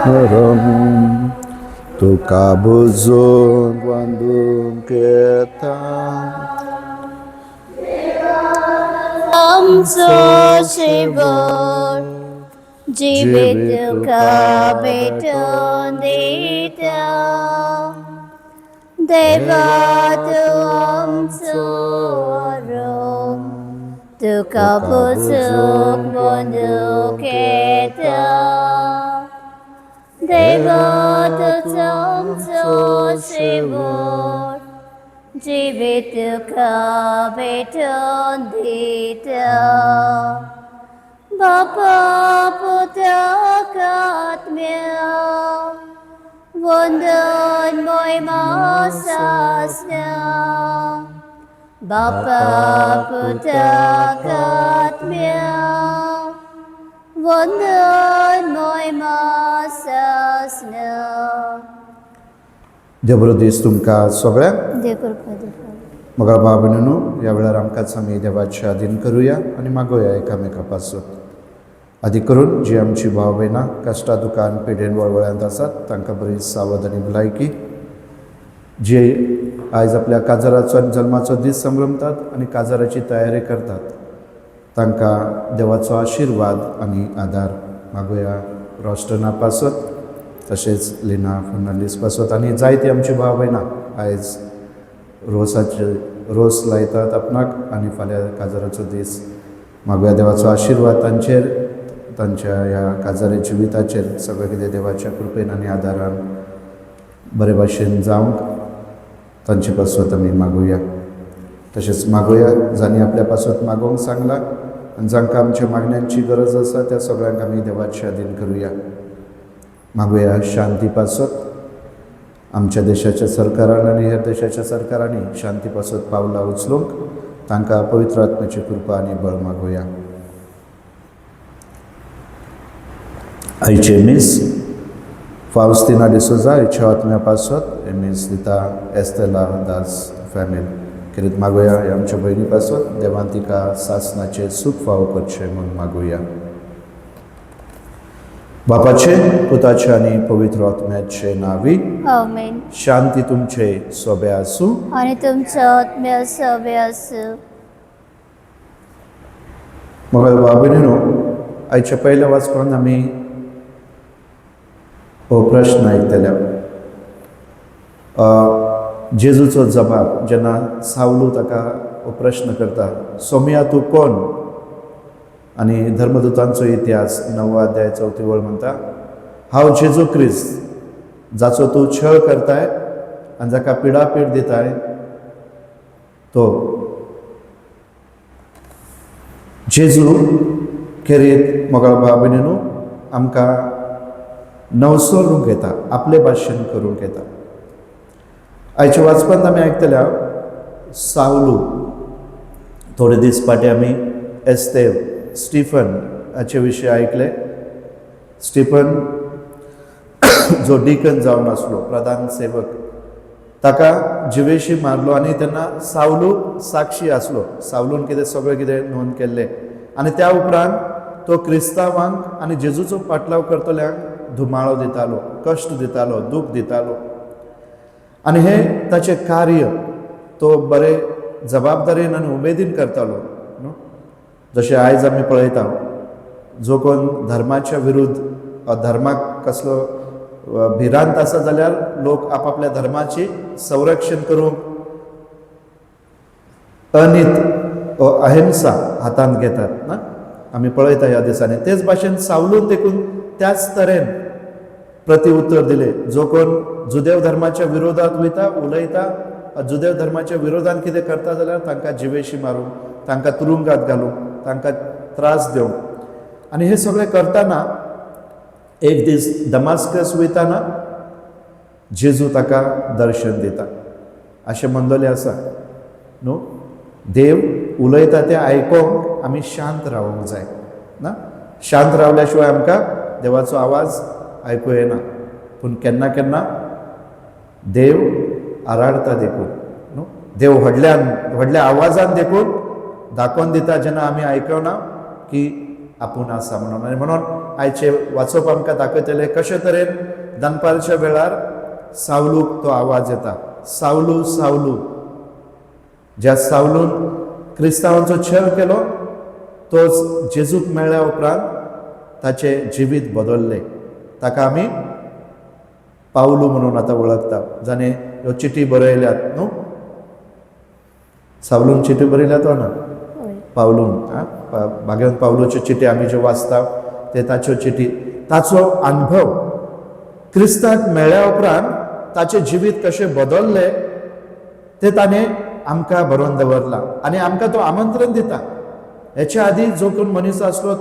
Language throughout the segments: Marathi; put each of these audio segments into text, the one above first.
Ram tu cabuzon quando quieta Amso Shivor Jibit ka beton dita Deva tu amso arom Tu kabusuk bundu keta Deva tu amso Shivor Jibit ka beton dita Bapa Putra Katmya Wondan Moy Masasna Bapa Putra Katmya Wondan Moy Masasna देवरुदीस तुमकां सगळ्यांक देवकृपा मगा बाबीनो ह्या वेळार आमकांच आमी देवाचें आदीन करुया आनी मागोया एकामेका पासून आदी करून जी आमची भाव भयणां कश्टा दुकान पिडेन वळवळ्यांत आसात तांकां बरी सावध आनी भलायकी जे आयज आपल्या काजाराचो आनी जल्माचो दीस संभ्रमतात आनी काजाराची तयारी करतात तांकां देवाचो आशिर्वाद आनी आदार मागोया रोस्टना पासत तशेंच लिना फर्नांडीस पासत आनी जायती आमची भाव भयणां आयज रोस लायतात आपणाक आनी फाल्यां काजाराचो दीस मागोया देवाचो आशिर्वाद तांचेर तांच्या ह्या काजारी जिविताचेर सगळें कितें देवाच्या कृपेन आनी आदारान बरे भाशेन जावंक तांचे पासत आमी मागोया तशेंच मागोया जांणी आपल्या पासत मागोवंक सांगलां आनी जांकां आमच्या मागण्यांची गरज आसा त्या सगळ्यांक आमी देवाचें आदीन करुया मागोया शांती पासत आमच्या देशाच्या सरकारान आनी हेर देशाच्या सरकारांनी शांती पासत पावलां उचलूंक तांकां पवित्र आत्म्याची कृपा आनी बळ मागोया आयचे मीस फाउस्तिना डिसोजा हेच्या आत्म्या पासत हे मीस दिता एस्तेला दास फॅमिली कितें मागोया हे आमच्या भयणी पासत देवान तिका सासणाचें सूख फावो करचें म्हूण मागोया बापाचे पुताचे आनी पवित्र आत्म्याचे नावी आमेन शांती तुमचे सोबे आसूं आणि तुमच्या आत्म्या सवे आसूं मग बाबीनो आयच्या पयल्या वाचपान आमी हो प्रश्न आयकतले जेजूचो जबाब जेन्ना सावलू ताका हो प्रश्न करता सोमिया तूं कोण आनी धर्मदुतांचो इतिहास 9 अध्याय 4 वळ म्हणटा हांव जेजू क्रिस्त जाचो तूं छळ करताय आनी जाका पिडापीड दिताय तो जेजू खेरीत मोगाळ बाबीनो आमकां नवसोरूंक येता आपले भाशेन करूंक येता आयच्या वाचपांत आमी आयकतल्या सावलू थोडे दीस फाटीं आमी एस्तेव स्टीफन हाचे विशीं आयकले स्टीफन जो डिकन जावन आसलो प्रधान सेवक ताका जिवेशी मारलो आनी तेन्ना सावलू साक्षी आसलो सावलून कितें सगळें कितें नोंद केल्लें आनी त्या उपरांत तो क्रिस्तांवांक आनी जेजूचो पाटलाव करतल्यांक धुमाळो दितालो कश्ट दितालो दूख दितालो आनी हें ताचें कार्य तो बरे जबाबदारेन आनी उमेदीन करतालो जशें आयज आमी पळयता जो कोण धर्माच्या विरुद्ध धर्माक कसलो भिरांत आसा जाल्यार लोक आपापल्या धर्माची संरक्षण करूंक अनीत अहिंसा हातांत घेतात ना आमी पळयता ह्या दिसांनी तेच भाशेन सावलून देखून त्याच तरेन प्रतिउत्तर दिले जो कोण जुदेव धर्माच्या विरोधात वयता उलयता जुदेव धर्माच्या विरोधान कितें करता जाल्यार तांकां जिवेशी मारूंक तांकां तुरुंगात घालूंक तांकां त्रास दिवंक आनी हे सगळें करतना एक दीस दमास्कस वयताना जेजू ताका दर्शन दिता अशें म्हणलेलें आसा न्हू देव उलयता तें आयकोंक आमी शांत रावूंक जाय ना शांत रावल्या शिवाय आमकां देवाचो आवाज आयकूं येना पूण केन्ना केन्ना देव आराडता देखून न्हू देव व्हडल्या आवाजान देखून दाखोवन दिता जेन्ना आमी आयकना की आपूण आसा म्हणून. आनी म्हणून आयचे वाचप आमकां दाखयतले कशे तरेन दनपारच्या वेळार सावलूक तो आवाज येता, सावलू सावलू. ज्या सावलून क्रिस्तांवांचो छळ केलो तोच जेजूक मेळ्ळ्या उपरांत ताचे जिवीत बदलले. ताका आमी पावलू म्हणून आतां वळखता. जाणे ह्यो चिटी बरयल्यात न्हू, सावलून चिटी बरयल्यात वा ना, होय. पावलून भाग्यवंत पावलूच्यो चिटी आमी ज्यो वाचता ते ताच्यो चिटी. ताचो अनुभव क्रिस्तांक मेळ्ळ्या उपरांत ताचें जिवीत कशें बदललें ते ताणें आमकां बरोवन दवरला आनी आमकां तो आमंत्रण दिता. हेच्या आदी जो कोण मनीस आसलो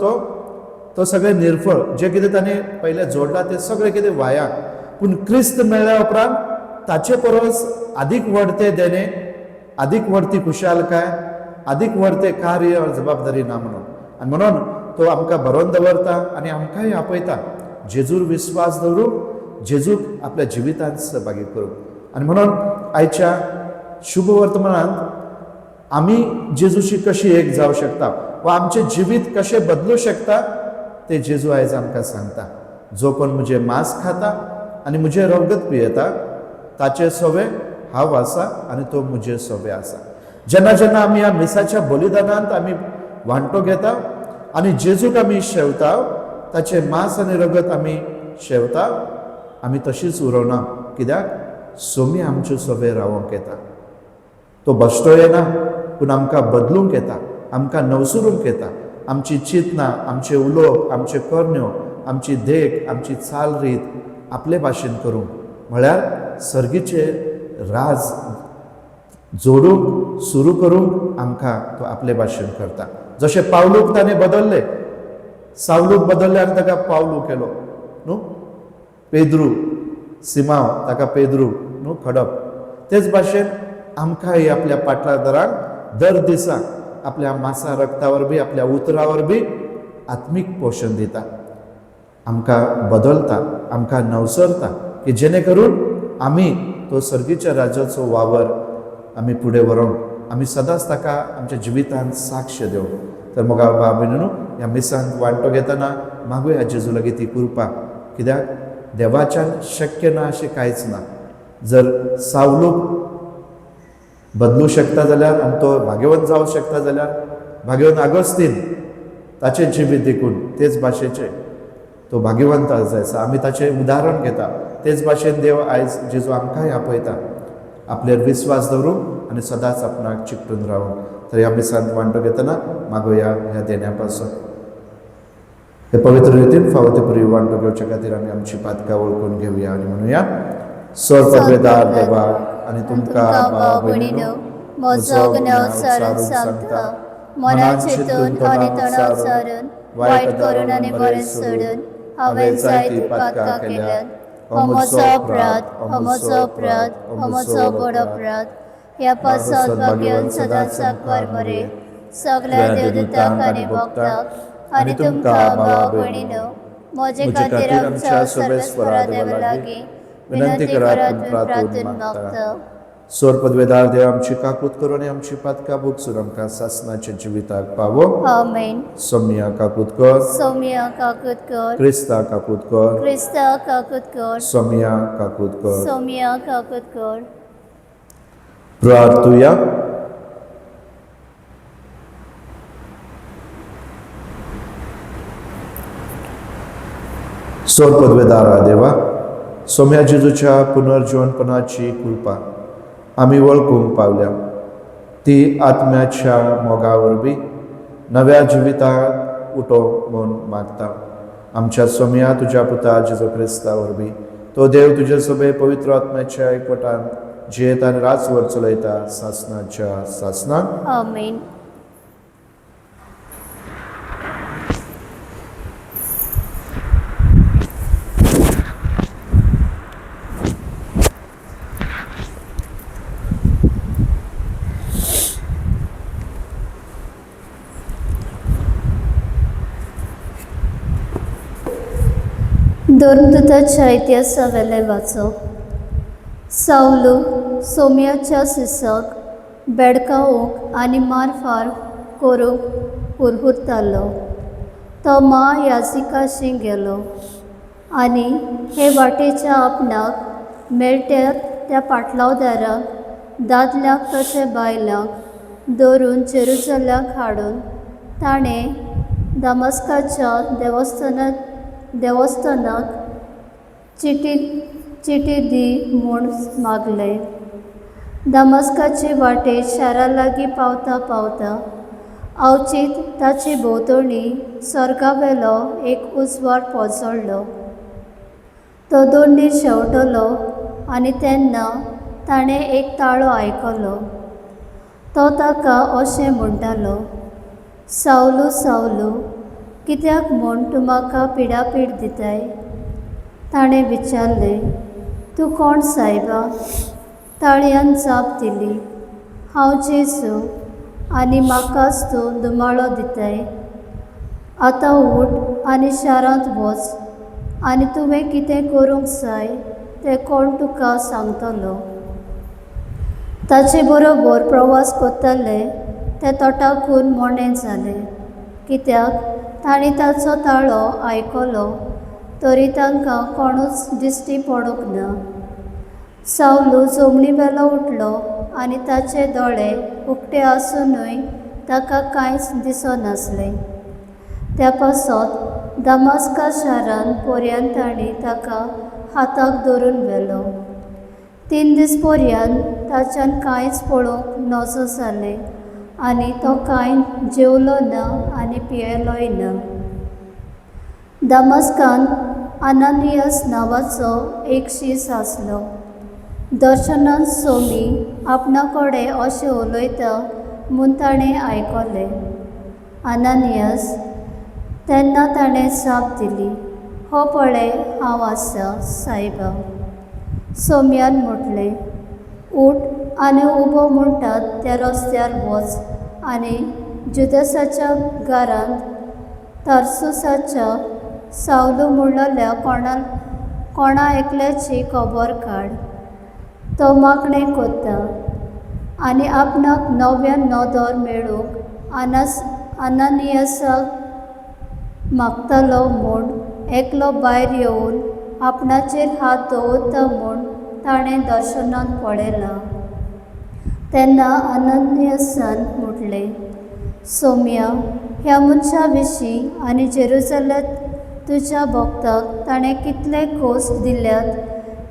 तो सगळें निर्फळ, जें कितें ताणें पयलें जोडलां तें सगळें कितें वाया. पूण क्रिस्त मेळ्ळ्या उपरांत ताचे परस आदीक व्हडतें देणे, आदीक व्हडती खुशालकाय, आदीक व्हडतें कार्य और जबाबदारी ना म्हणून. आनी म्हणून तो आमकां बरोवन दवरता आनी आमकांय आपयता जेजूर विस्वास दवरूंक, जेजूक आपल्या जिवितांत सहभागी करूंक. आनी म्हणून आयच्या शुभ वर्तमानांत आमी जेजूशी कशी एक जावं शकता वा आमचें जिवीत कशें बदलूं शकता ते जेजू आयज आमकां सांगता. जो कोण म्हजें मांस खाता आनी म्हजें रगत पियेता ताचे सोबे हांव आसा आनी तो म्हजे सोबे आसा. जेन्ना जेन्ना आमी ह्या मिसाच्या बलिदानांत आमी वांटो घेता आनी जेजूक आमी शेवता, ताचें मांस आनी रगत आमी शेवता, आमी तशींच उरोवना. कित्याक सोमी आमच्यो सोबे रावोंक येता. तो बश्टो येना पूण आमकां बदलूंक येता, आमकां नवसुरूंक येता. आमची चिंतना, आमचे उलोवप, आमचे कर्ण्यो, आमची देख, आमची चाल रीत आपले भाशेन करूंक, म्हळ्यार सर्गीचे राज जोडूंक सुरू करूंक आमकां तो आपले भाशेन करता. जशें पावलूक ताणें बदलले, सावलूक बदलले आनी ताका पावलू केलो न्हू. पेद्रू सिमांव ताका पेद्रू न्हू खडप. तेच भाशेन आमकांय आपल्या पाटलादारांक दर दिसा आपल्या मांसा रक्ता वरवीं, आपल्या उतरा वरवीं आत्मीक पोशण दिता, आमकां बदलता, आमकां नवसरता, की जेणे करून आमी तो सर्गीच्या राज्याचो वावर आमी फुडें व्हरूंक, आमी सदांच ताका आमच्या जिवितांत साक्ष दिवंक. तर मोगा भाव भयणीनो, ह्या मिसांत वांटो घेतना मागुया जेजू लागीं ती कृपा. कित्याक देवाच्यान शक्य ना अशें कांयच ना. जर सावलूक बदलू शकता जाल्यार आनी तो भाग्यवंत जावं शकता जाल्यार भाग्यवंत आगोस्तीन ताचें जिवीत देखून तेच भाशेचें तो भाग्यवंत आसा. आमी ताचें उदाहरण घेता. तेच भाशेन देव आयज जेजू आमकांय आपयता आपल्यार विस्वास दवरूंक आनी सदांच आपणाक चिकटून रावूंक. तर ह्या मिसांत वांटो घेतना मागोया ह्या देण्या पासून. हे पवित्र रितीन फावो ते परी वांटो घेवचे खातीर आमी आमची पातकां वळखून घेवया आनी म्हणुया, स्वर्गवेदार देवा आनी तुमकां भाव भयणीनो, म्हजो गुन्यांव सारून सांगता, मनात चिंतून आनी तणाव सारून, वायट करून आनी बरें सोडून हांवें जायती पातकां केल्यात. हो म्हजो अपराध, हो म्हजो अपराध, हो म्हजो बरो अपराध. ह्या पासत भाग्यवंत सदांच सांगवार मरे सगळ्या देवदूतांक आनी भक्तांक आनी तुमकां भाव भयणीनो, म्हजे खातीर आमच्या सर्वेस्परा देवा लागीं विनंती करात प्रार्थून मागता. सोर पदवेदार देव आमची काकूत करून आमची पातकां भोगसून आमकां सासणाच्या जिविताक पावो. आमेन. सोम्या काकूत कर, सौम्या काकूत कर, क्रिस्ता काकूत कर, क्रिस्ता काकूत कर, सोम्या काकूत कर. सौम्या काकूत कर. प्रार्थुया. सोर पदवेदारा देवा, सोम्या जेजूच्या पुनर्जीवनपणाची कृपा आमी वळखूंक पावल्या. ती आत्म्याच्या मोगा वरवीं नव्या जिविताक उठो म्हूण मागता. आमच्या सोम्या तुज्या पुता जेजू क्रिस्ता वरवीं तो देव तुजे सोबे पवित्र आत्म्याच्या एकवटान जियेत आनी राजवर चलयता सासणाच्या सासणाक. आमेन. दोरदूताच्या इतिहासावेले वाचप. सावलू सोम्याच्या सिसाक बेडकावूंक आनी मारफार करूंक हुरहुरतालो. तो याजिकाशी गेलो आनी हे वाटेच्या आपणाक मेळट्यात त्या पाटलावदारांक दादल्यांक तशें बायलांक दवरून जेरुसल्याक हाडून ताणें दमस्काच्या देवस्थानाक चिटी दी म्हूण मागलें. दमस्काचे वाटे शारा लागीं पावता पावता अवचीत ताचे भोंवतणी स्वर्गावेलो एक उजवाड पोंचडलो. तो दोंडीर शेवटलो आनी तेन्ना ताणें एक ताळो आयकलो. तो ताका अशें म्हणटालो, सावलू सावलू, कित्याक म्हूण तूं म्हाका पिडापीड दिताय? ताणें विचारलें, तूं कोण सायबा? ताळयेन जाप दिली, हांव जेजू, आनी म्हाकाच तूं दुमाळो दिताय. आतां उठ आनी शारांत वच, आनी तुवें कितें करूंक जाय तें कोण तुका सांगतलो. ताचे बरोबर प्रवास करताले ते तोटाकून मोणें जालें, कित्याक तांणी ताचो ताळो आयकलो तरी तांकां कोणूच दिश्टी पडूंक ना. सावलू जमनी वेलो उठलो आनी ताचे दोळे उक्ते आसुनूय ताका कांयच दिसनासलें. त्या पासत दमस्का शारान पर्यंत तांणी ताका हाताक धरून व्हेलो. 3 दीस पर्यंत ताच्यान कांयच पळोवंक नजो जालें आनी तो कांय जेवलो ना आनी पियेलोय ना. दमस्कान अनानियास नांवाचो एक शीस आसलो. दर्शनांत सोमी आपणा कडेन अशें उलयता म्हूण ताणें आयकलें. अनानियास, तेन्ना ताणें जाप दिली, हो पळय हांव आसा सायबा. सोम्यान म्हटलें, उठ आनी उबो म्हणटात त्या रस्त्यार वच आनी जुदासाच्या घरांत तार्सुसाच्या सावलू म्हणलेल्या कोणा एकल्याची खबर काड. तो मागणें कोत्ता आनी आपणाक नव्यान नदर मेळूंक अनानियासाक मागतलो म्हूण एकलो भायर येवन आपणाचेर हात दवरता म्हूण ताणें दर्शनांत पळयलां. तेन्ना अनानियासान म्हटलें, सोम्या, ह्या मनशा विशीं आनी जेरुसलेमांत तुज्या भक्ताक ताणें कितले खोस दिल्यात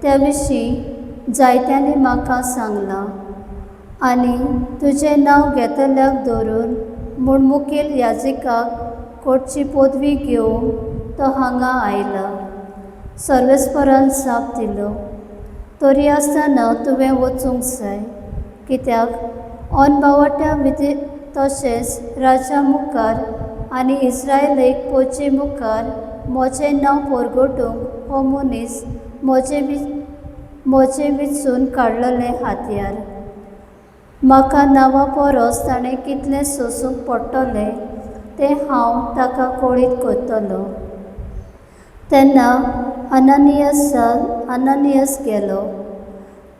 त्या विशीं जायत्यांनी म्हाका सांगलां. आनी तुजें नांव घेतल्याक धरून म्हूण मुखेल याजिकाक कोर्टची पदवी घेवंक तो हांगा आयला. सर्वेस्परान जाप दिलो, तरी आसतना तुवें वचूंक जाय, कित्याक अनभावट्या विधी तशेंच राजा मुखार आनी इस्रायलेक पोचे मुखार म्हजें नांव परगटूंक हो मनीस म्हजे विचून काडलेलें हातयार. म्हाका नांवा परस ताणें कितलें सोंसूंक पडटलें तें हांव ताका कळीत करतलों. तेन्ना अनानियास गेलो,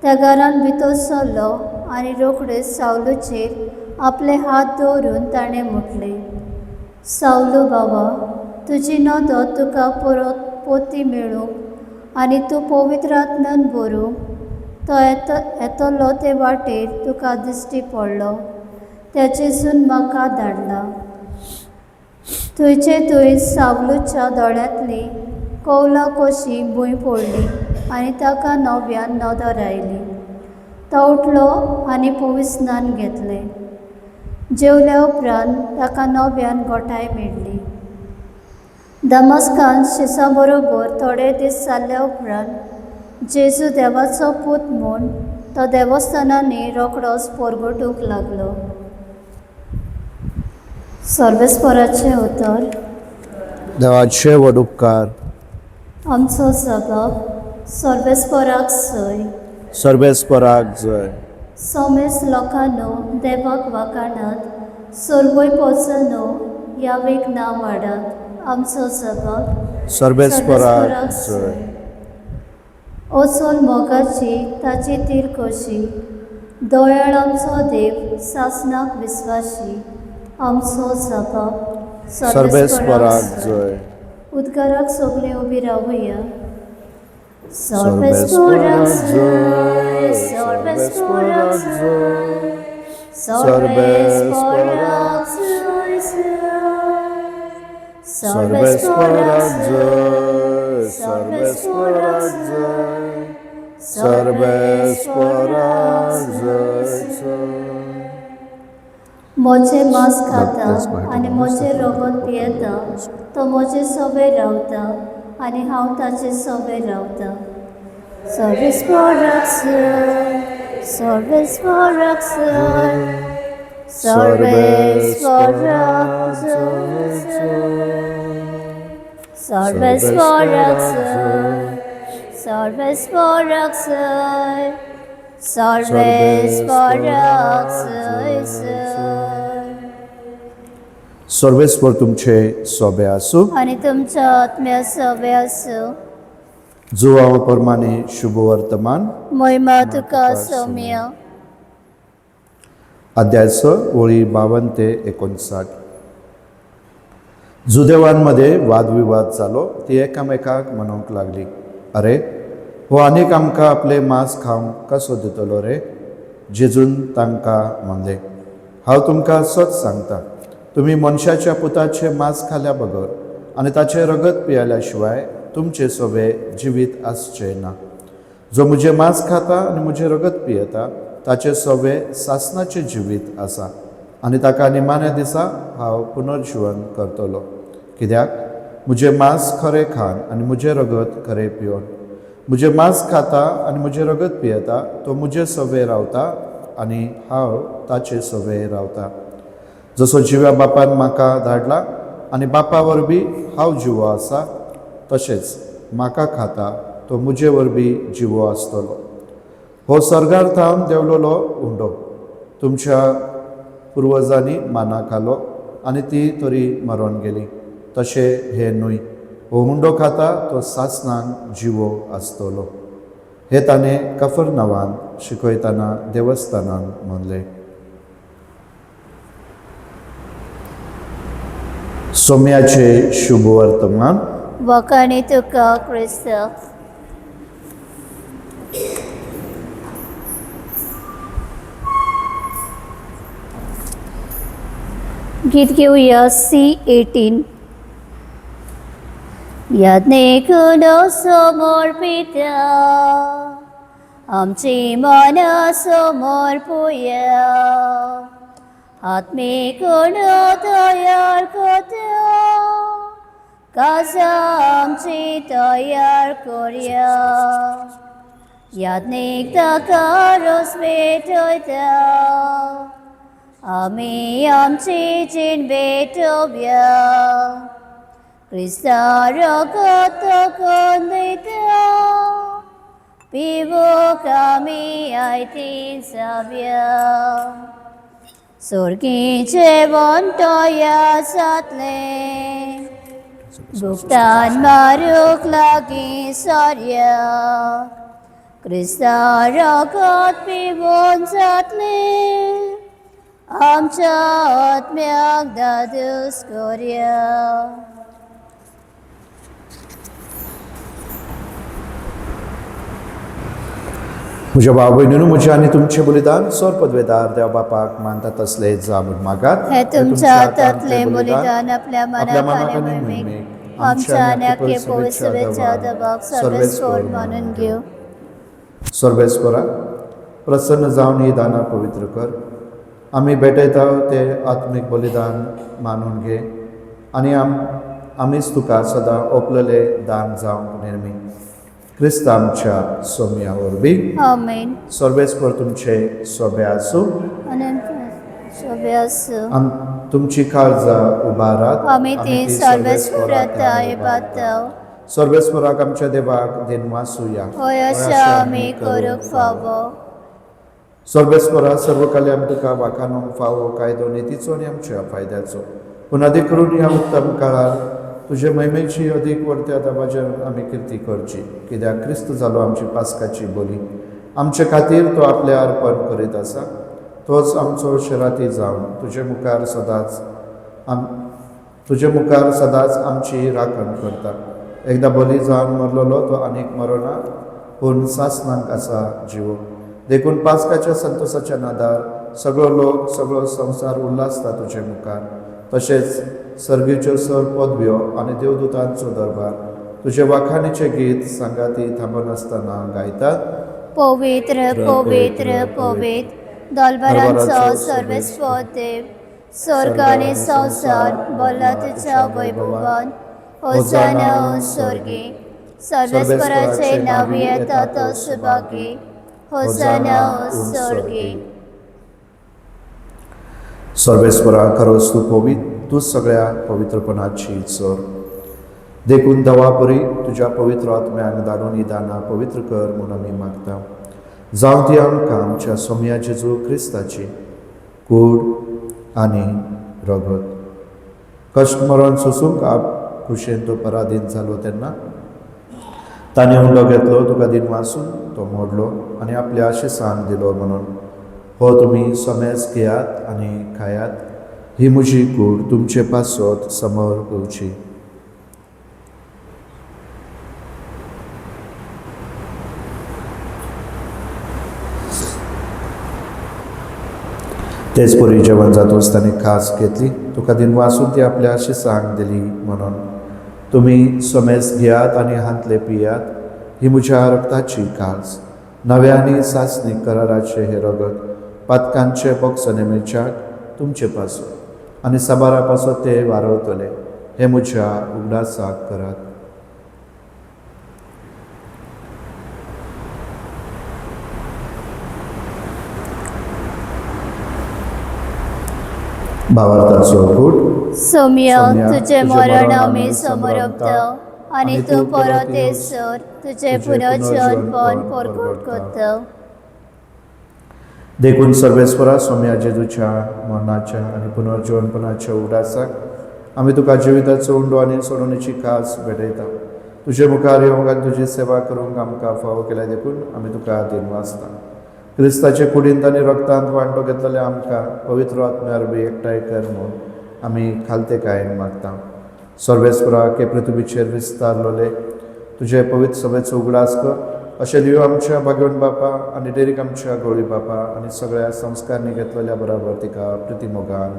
त्या घरान भितर सरलो आनी रोखडेच सावलूचेर आपले हात दवरून ताणें म्हटलें, सावलू बाबा, तुजी नदर तुका परत पोती मेळूंक आनी तूं पवित्र आत्म्यान भरूंक तो येतलो ते वाटेर तुका दिश्टी पडलो त्या जेजून म्हाका धाडला. थंयचे थंय सावलूच्या दोळ्यांतली कौलां कशी भूंय पडली आनी ताका नव्यान नदर आयली. तो उठलो आनी पवित्रस्नान घेतलें. जेवल्या उपरांत ताका नव्यान घोटाय मेळ्ळी. दमस्कान शिसा बरोबर थोडे दीस जाल्ल्या उपरांत जेजू देवाचो पूत म्हूण तो देवस्थानांनी रोखडोच परगटूंक लागलो. सर्वेस्पराचें उतर. देवाचे व्हड उपकार. आमचो जबाब. सर्वेस्पराक सय. सर्वेस्पराक जय. सोमेस लोकांनो देवाक वाखाणात, सोर्बोय पोचनो यावेक नांव वाडात. आमचो जबाब. सर्वेस्पराक जय. ओचोल मोगाची ताची तीर कशी, दोयाळ आमचो देव सासनाक विस्वाशी. आमचो जबाब. सर्वेस्पराक जय. उद्गाराक सगळे उबी रावया. सर्वेस्पराक जय. सर्वेस्पराक जय. सर्वेस्पराक सर्वेस्पराक जय. सर्वेस्पराक जय. सर्वेस्पराक जय. मोचे मांस खाता आनी मोचे रगत पियेता तो मोचे सोबे रावता आनी हांव ताचे सोबे रावता. सर्वेस्पराक जय. सर्वेस्पराक जय. सर्वेस्पराक जय. सर्वेस्पराक जय. सर्वेस्पराक जय. सर्वेस्पराक जय. सर्वेस्पर तुमचे सोबे आसूं आनी तुमच्या आत्म्या सोबे आसूं. जुवांव प्रमाणे शुभ वर्तमान महिमा तुका सौम्य. अध्याय 6 ओळी 52 ते 59. जुदेवांमध्ये वादविवाद जालो. ती एकामेकाक म्हणूंक लागली, अरे हो आनीक आमकां आपले मांस खावंक कसो दितलो रे? जेजून तांकां म्हणले, हांव तुमकां सच सांगता, तुमी मनशाच्या पुताचे मांस खाल्या बगर आनी ताचे रगत पियेल्या शिवाय तुमचे सोबे जिवीत आसचे ना. जो म्हजे मांस खाता आनी म्हजे रगत पियेता ताचे सोबे सासणाचे जिवीत आसा आनी ताका निमाण्या दिसा हांव पुनर्जीवन करतलो. कित्याक म्हजे मांस खरें खावन आनी म्हजे रगत खरें पिवन म्हजे मांस खाता आनी म्हजे रगत पियेता तो म्हजे सोबे रावता आनी हांव ताचे सोबे रावता. जसो जिव्या बापान म्हाका धाडला आनी बापा वरवीं हांव जिवो आसा, तशेंच म्हाका खाता तो म्हजे वरवीं जिवो आसतलो. हो सर्गार थावन देंवलोलो हुंडो तुमच्या पुर्वजांनी माना खालो आनी ती तरी मरोन गेली. तशें हे न्हय. हो हुंडो खाता तो सासणान जिवो आसतलो. हे ताणें कफरनावान शिकयतना देवस्थानान म्हणलें. सोम्याचे शुभ वर्तमान. वखाणी तुका क्रिस्त. गीत घेऊया C18. याज्ञेकून समर्पिता आमची मन समर्पुया. आत्मिकून तयार करता कासा आमची तयार करूया. याज्ञेक ताका रोस भेटयता आमी आमची जीण भेटोवया. क्रिस्ता रगत ताका दिता पिवूंक आमी आयतीन जावया. सोर्गीचे जेवण तयार जातलें गुप्तान मारूंक लागीं सरया. क्रिस्ता रगत पिवून जातलें आमच्या आत्म्याक दादूस करया. म्हज्या भाव भयणीनो, म्हजें आनी तुमचें बलिदान सोर पदवेदार देव बापाक मानता तसलें जावून मागात. हे तुमच्या हातांतलें बलिदान आपल्या मनाक आनी मोहिमेक आमच्या आनी आख्खे पवित्रतेच्या दबाक सर्वेस्वर मानून घेव. सर्वेस्परा, प्रसन्न जावन ही दानां पवित्र कर. आमी भेटयता ते आत्मीक बलिदान मानून घे आनी आमीच तुका सदां ओपलेले दान जावंक नेरमी. क्रिस्त आमच्या सोम्या वरवीं. आमेन. सर्वेस्पर तुमचे सोबे आसूं सोबे आसूं. तुमची काळजां उबारात. आमी ती सर्वेस्पराताय बाताव. सर्वेस्पराक आमच्या देवाक दिनवासुया. होय अशें आमी करूंक फावो. सर्वेस्परा, सर्वकाली आमी तुका वाखाणूंक फावो कायदो नितीचो आनी आमच्या फायद्याचो. पूण अदीक करून ह्या उत्तम काळार तुजे महिमेची अदीक वर्त्या दबाज्यान आमी किर्ती करची. कित्याक क्रिस्त जालो आमची पास्काची बली. आमचे खातीर तो आपलें अर्पण करीत आसा. तोच आमचो शराती जावन तुजे मुखार सदांच तुझे मुखार सदांच आमची राखण करता. एकदा बली जावन मरलेलो तो आनीक मरोना, पूण सासणांक आसा जिवो. देखून पास्काच्या संतोशाच्या नादार सगळो लोक, सगळो संवसार उल्हासता तुजे मुखार. तशेंच सर्गीच्यो सर पदव्यो आनी देवदूतांचो दरबार तुजे वाखाणीचें गीत सांगाती थांबनासतना गायतात. पवित्र पवित्र पवित्र दलबरांचो सर्वेस्व देव, स्वर्ग आनी संवसार भरला तुज्या वैभवान. होसाना स्वर्गी, सर्वेस्पराचे नावी येता तो सुभागी. होसाना स्वर्गी. सर्वेस्परा खरोच तूं पवित्र, तूं सगळ्या पवित्रपणाची चोर. देखून दवापरी तुज्या पवित्र आत्म्याक धाडून ही दानां पवित्र कर म्हूण आमी मागता. जावं ती आमकां आमच्या सोम्या जेजू क्रिस्ताची कूड आनी रगत. कश्ट मरण सोसूंक कुशेन तो पराधीन जालो तेन्ना ताणें हुंडो घेतलो, तुका दिन वाचून तो मोडलो आनी आपल्या आशिसान दिलो म्हणून. हो तुमी सोमेज घेयात आनी खायात. ही म्हजी कूड तुमचे पासत समोर घेवची. तेच परी जेवण जातोच ताणें खास घेतली, तुका दिन वाचून ती आपल्या आशिसांक दिली म्हणून. तुमी सोमेज घेयात आनी हांतले पियात. ही म्हज्या रक्ताची कास, नव्या आनी सासणीक कराराचे हे रगत, पातकांचे बोक्स नेमेच्याक तुमचे पासत आनी साबारा पासत ते वारवतले. हे म्हज्या उगडासाक करात. भावार्थाचो कूट. सौम्य तुझे मरण आमी समरपता आनी तूं परत येसर तुझे पुनर्जन्मपण परगट करता. देखून सर्वेस्परा सोम्या जेजूच्या मरणाच्या आनी पुनर्जीवनपणाच्या उगडासाक आमी तुका जिविताचो उंडो आनी सोडणीची खास भेटयता. तुजे मुखार येवंक आनी तुजी सेवा करूंक आमकां फावो केल्या देखून आमी तुका दिन वाचता. क्रिस्ताचे कुडींत आनी रक्तांत वांटो घेतलेले आमकां पवित्र आत्म्यार बी एकठांय कर म्हूण आमी खालतेकायेन मागता. सर्वेस्परा के पृथ्वीचेर विस्तारलोले तुजे पवित्र सभेचो उगडास कर. अशें दिव आमच्या भाग्यवन बापा आनी डेरीक आमच्या गवळी बापा आनी सगळ्या संस्कारनी घेतलेल्या बराबर तिका प्रतिमोगान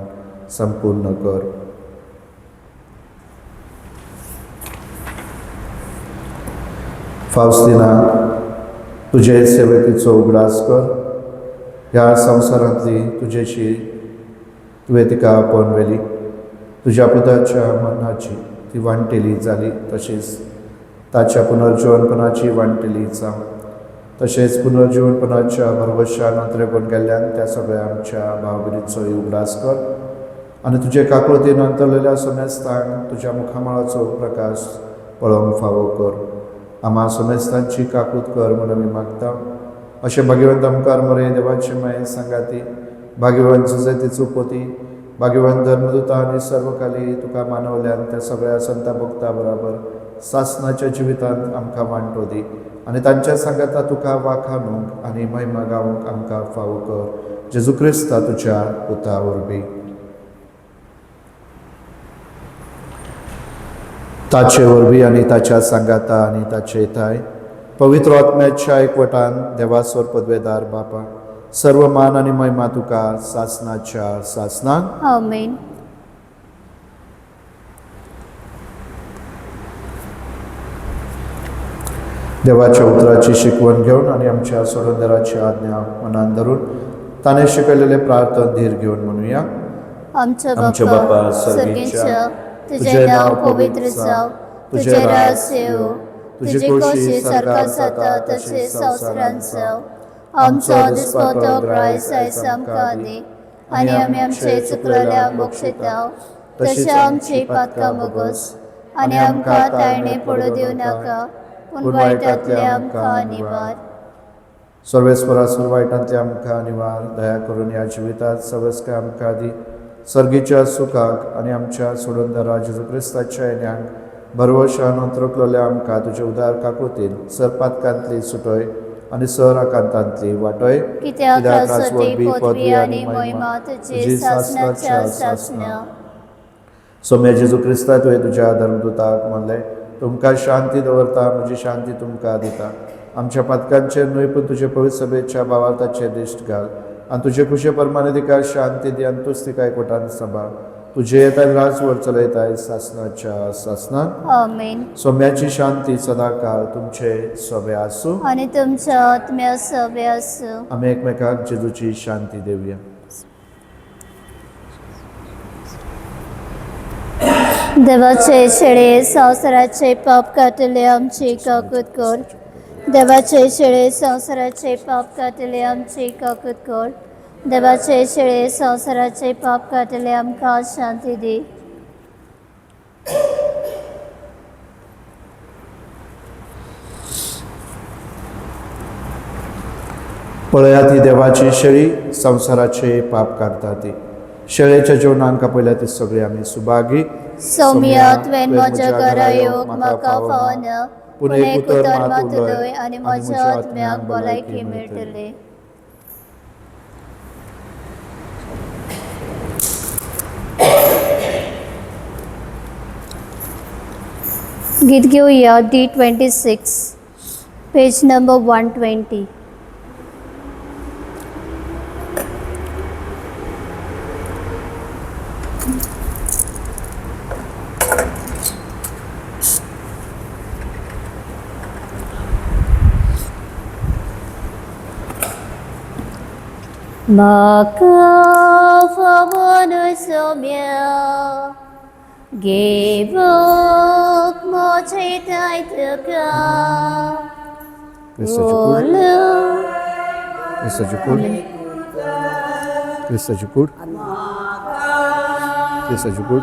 संपूर्ण कर. फावस्तिना तुजे सेवकीचो उगडास कर. ह्या संवसारांतली तुजेची तुवें तिका पळोवन तुज्या पुताच्या मरणाची ती वांटेली जाली, तशीच ताच्या पुनर्जीवनपणाची वांटेली जावं. तशेंच पुनर्जीवनपणाच्या भरवशान अंतरेपण गेल्ल्यान त्या सगळ्या आमच्या भावगिरीचोय उगडास कर. आनी तुजे काकुळतीन अंतरलेल्या सोमेस्तांक तुज्या मुखामळाचो प्रकाश पळोवंक फावो कर. आम्हा सोमेस्तांची काकूत कर म्हूण आमी मागता. अशें भाग्यवंत आमकां मरे देवाचे माये सांगाती, भाग्यवंत सुजैतीचो पोती, भाग्यवंत धर्मदूता आनी सर्वकाली तुका मानवल्यान त्या सगळ्या संता भक्ता बराबर सासणाच्या जिवितांत आमकां वांटो दी आनी तांच्या सांगाता तुका वाखाणूंक आनी महिमा गावूंक आमकां फावो कर. जेजू क्रिस्ता तुज्या पुता वरवीं. ताचे वरवीं आनी ताच्या सांगाता आनी ताचे इथाय पवित्र आत्म्याच्या एकवटान देवासोर पदवेदार बापा, सर्व मान आनी महिमा तुका सासणाच्या सासणाक. आमेन. देवाच्या उतराची शिकवण घेवन आनी आमच्या सोडंदराची आज्ञा मनान धरून ताणें शिकयलेले प्रार्थना धीर घेवन म्हणुया. आमचो बापा सर्गीच्या, तुझे नाव पवित्र जावं, तुझे राज येवं, तुझी खोशी सरकार जाता तशें संवसारांत जावं. आमचो दिसपतो रायस आयज आमकां दी आनी आमी आमचे चुकलेल्यांक बक्षिता तशें आमची पातकां मोगोस आनी आमकां ताळणे पडू दिवं नाका, पूण वायटांतले आमकां निवार. सर्वेस्परासून वायटांतले आमकां निवार. दया करून ह्या जिवितांत सवस्काय आमकां दी. सर्गीच्या सुखाक आनी आमच्या सोडूनदारा जेजू क्रिस्ताच्या येण्याक भरवशान अंतरकलेल्या आमकां तुजे उदार काकुतीन सरपातकांतली सुटय आनी सर आकांतांतली वाटय. कित्याक राजवटी, पदवी आनी महिमा तुजी सासणाच्या सासणा. सौम्य जेजू क्रिस्ता तुवें तुज्या धर्मदुताक म्हणलें तुमकां शांती दवरता म्हजी शांती तुमकां दिता. आमच्या पातकांचेर न्हय पूण तुजे पवित्र सभेच्या भावार्थाचेर दिश्ट घाल आनी तुजे कुशे परमाणे तिका शांती दी आनी तूंच तिका एकवटान सांबाळ. तुजे येताय राजवट चलयताय सासणाच्या सासणान. आमेन. सौम्याची शांती सदा काळ तुमचे सोबे आसूं आणि तुमच्या आत्म्या सोबे आसूं. आमी एकमेकाक जेजूची शांती देवया. देवाचे शेळे संवसाराचे पाप काटले आमची काकूत कर. देवाचे शेळे संवसाराचे पाप काटले आमची काकूत कर. देवाचे शेळे संवसाराचे पाप काटले आमकां शांती दी. पळयात ही देवाची शेळी संवसाराचे पाप काडटा ती. शेळेच्या जेवणांक पयल्या ती सगळी आमी सुभागी. सौम्या तुवें म्हज्या घरा येवंक म्हाका फावना पूण एक उतर मात उलय आनी म्हज्या आत्म्याक भलायकी मेळटली. गीत घेऊया D26 page number 120. Maka favonu somya gebuk mo citai teka ulu Krista Jukur. Krista Jukur. Krista Jukur.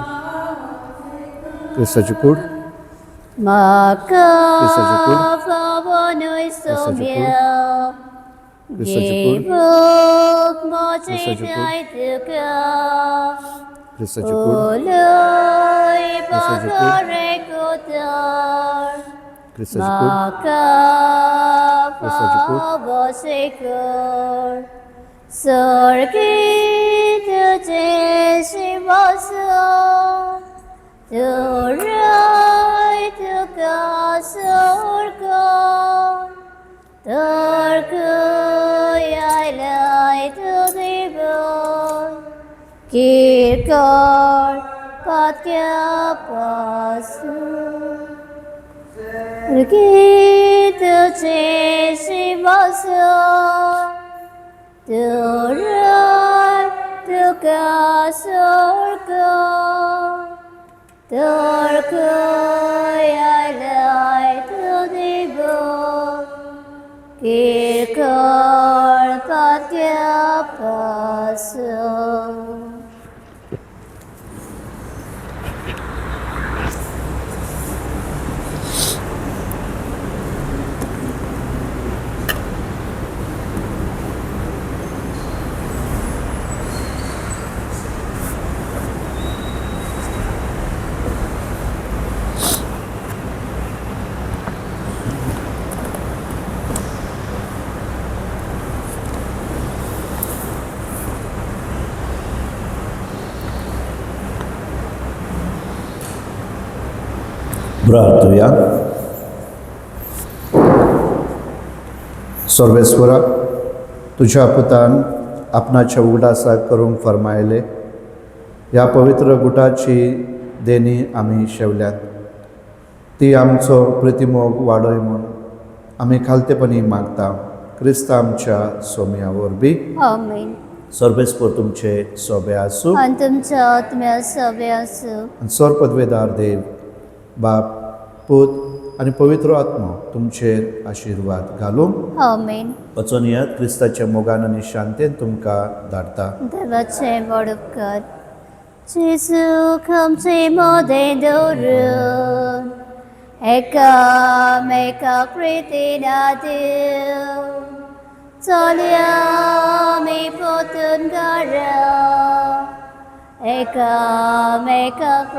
Krista Jukur. Maka Krista Jukur. favonu somya Krista Jukur. gebuk mo Krista Jukur. citai teka Krista Jukur. Ulay Krista Jukur. pakarekutar Krista Jukur. Maka Krista Jukur. pavasikar Sarkit jeshivasa Turay tukasurkar Tarkuyaylay tudibon Kirkar patyapasu Rikita jeshivasa Turay tukasurkar Tarkuyaylay tudibon Kirkar patyapasu. प्रार्थूया. सर्वेश्वरा तुझ्या पुतान आपणाच्या उगडासा करूंक फरमायले. ह्या पवित्र गुटाची देणी आमी शेवल्यात. ती आमचो प्रतिमोग वाडय म्हूण आमी खालतेपणी मागता. क्रिस्त आमच्या सोम्या वरवीं. आमेन. सर्वेस्पर तुमचे सोबे आसूं आणि तुमच्या आत्म्या सोबे आसूं. आनी सर्वपदवेदार देव बाप पूत आनी पवित्र आत्मा तुमचेर आशिर्वाद घालूं. आमेन. वचून येयात क्रिस्ताच्या मोगान आनी शांतेन तुमकां धाडटा. देवाचे व्हड उपकार. जेजूक आमचे मोदें दवरून एकामेकाक प्रितीन दिव. चलया आमी पोतून घरा एकामेकाक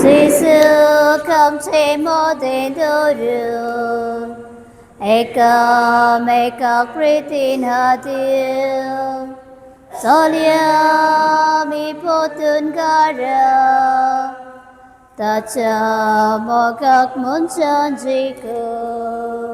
जेजूक आमचे मोदें दवरून एकामेकाक प्रितीन दिव. Salyami potun kara Tacha mogak munchan jiku